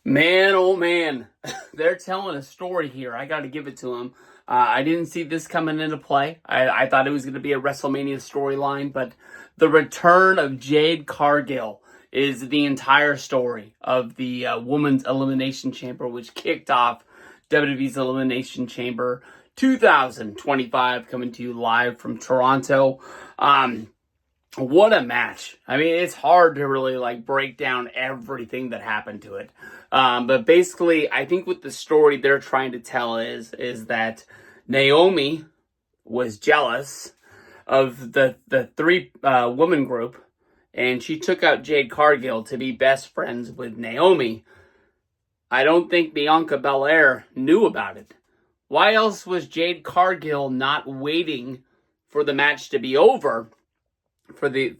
Man, oh man, they're telling a story here. I got to give it to them. I didn't see this coming into play. I thought it was going to be a WrestleMania storyline, but the return of Jade Cargill is the entire story of the Women's Elimination Chamber, which kicked off WWE's Elimination Chamber 2025, coming to you live from Toronto. What a match. I mean, it's hard to really break down everything that happened to it. But basically, I think what the story they're trying to tell is that Naomi was jealous of the three woman group, and she took out Jade Cargill to be best friends with Naomi. I don't think Bianca Belair knew about it. Why else was Jade Cargill not waiting for the match to be over, for the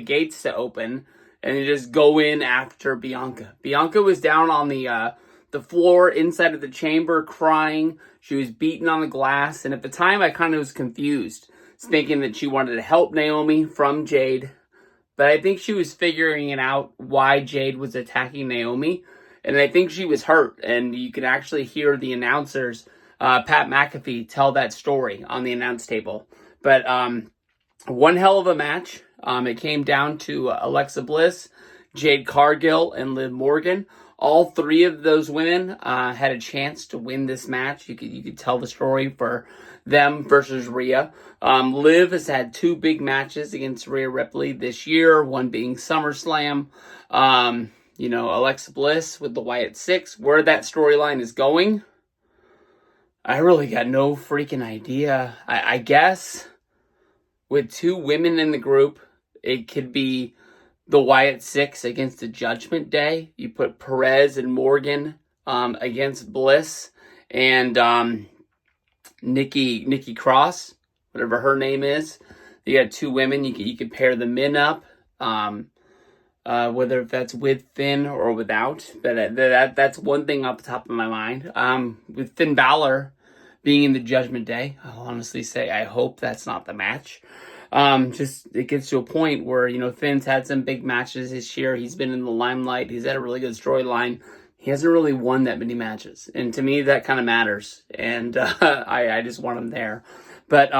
gates to open, and just go in after Bianca? Bianca was down on the floor inside of the chamber crying. She was beaten on the glass, and at the time I kind of was confused, thinking that she wanted to help Naomi from Jade. But I think she was figuring it out why Jade was attacking Naomi, and I think she was hurt. And you could actually hear the announcers, Pat McAfee, tell that story on the announce table. But one hell of a match. It came down to Alexa Bliss, Jade Cargill, and Liv Morgan. All three of those women had a chance to win this match. You could tell the story for them versus Rhea. Liv has had two big matches against Rhea Ripley this year, one being SummerSlam. Alexa Bliss with the Wyatt Six. Where that storyline is going, I really got no freaking idea. I guess with two women in the group, it could be the Wyatt Six against the Judgment Day. You put Perez and Morgan against Bliss and Nikki Cross, whatever her name is. You got two women. You could pair the men up, whether if that's with Finn or without. But that's one thing off the top of my mind. With Finn Balor being in the Judgment Day, I'll honestly say I hope that's not the match. Just it gets to a point where, Finn's had some big matches this year. He's been in the limelight. He's had a really good storyline. He hasn't really won that many matches. And to me, that kind of matters. And I just want him there. But,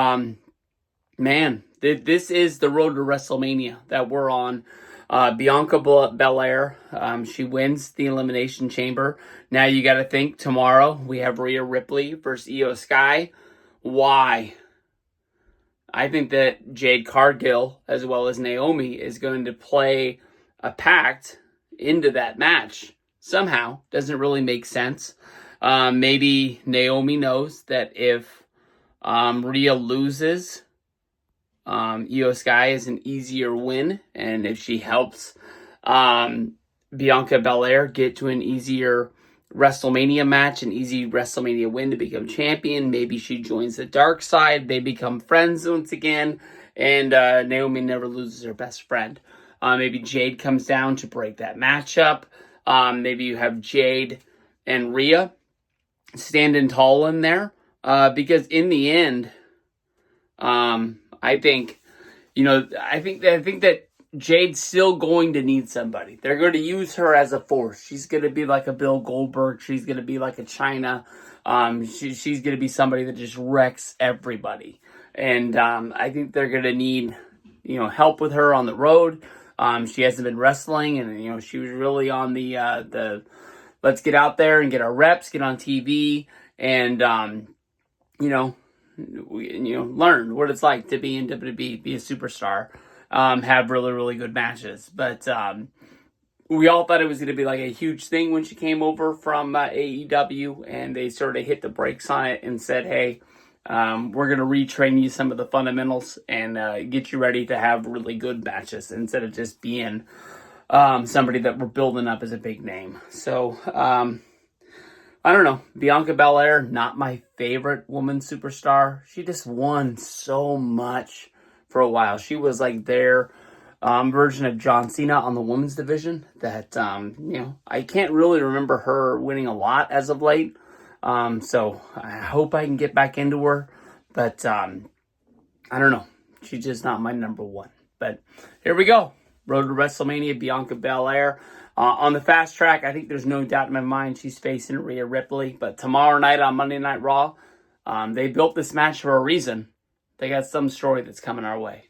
man, this is the road to WrestleMania that we're on. Bianca Belair, she wins the Elimination Chamber. Now you got to think tomorrow we have Rhea Ripley versus Io Sky. Why? I think that Jade Cargill, as well as Naomi, is going to play a pact into that match. Somehow. Doesn't really make sense. Maybe Naomi knows that if Rhea loses, Io Sky is an easier win. And if she helps Bianca Belair get to an easier WrestleMania match, an easy WrestleMania win to become champion, maybe she joins the dark side, they become friends once again, and Naomi never loses her best friend. Maybe Jade comes down to break that matchup. Maybe you have Jade and Rhea standing tall in there, because in the end, I think that Jade's still going to need somebody. They're going to use her as a force. She's going to be like a Bill Goldberg. She's going to be like a Chyna. She's going to be somebody that just wrecks everybody. And I think they're going to need, help with her on the road. She hasn't been wrestling, and she was really on the let's get out there and get our reps, get on TV, and learn what it's like to be in WWE, be a superstar. Have really, really good matches. But we all thought it was going to be like a huge thing when she came over from AEW, and they sort of hit the brakes on it and said, hey, we're going to retrain you some of the fundamentals and get you ready to have really good matches instead of just being somebody that we're building up as a big name. So, I don't know. Bianca Belair, not my favorite woman superstar. She just won so much for a while. She was like their version of John Cena on the women's division that, I can't really remember her winning a lot as of late. So I hope I can get back into her, but I don't know. She's just not my number one. But here we go. Road to WrestleMania, Bianca Belair. On the fast track, I think there's no doubt in my mind she's facing Rhea Ripley. But tomorrow night on Monday Night Raw, they built this match for a reason. They got some story that's coming our way.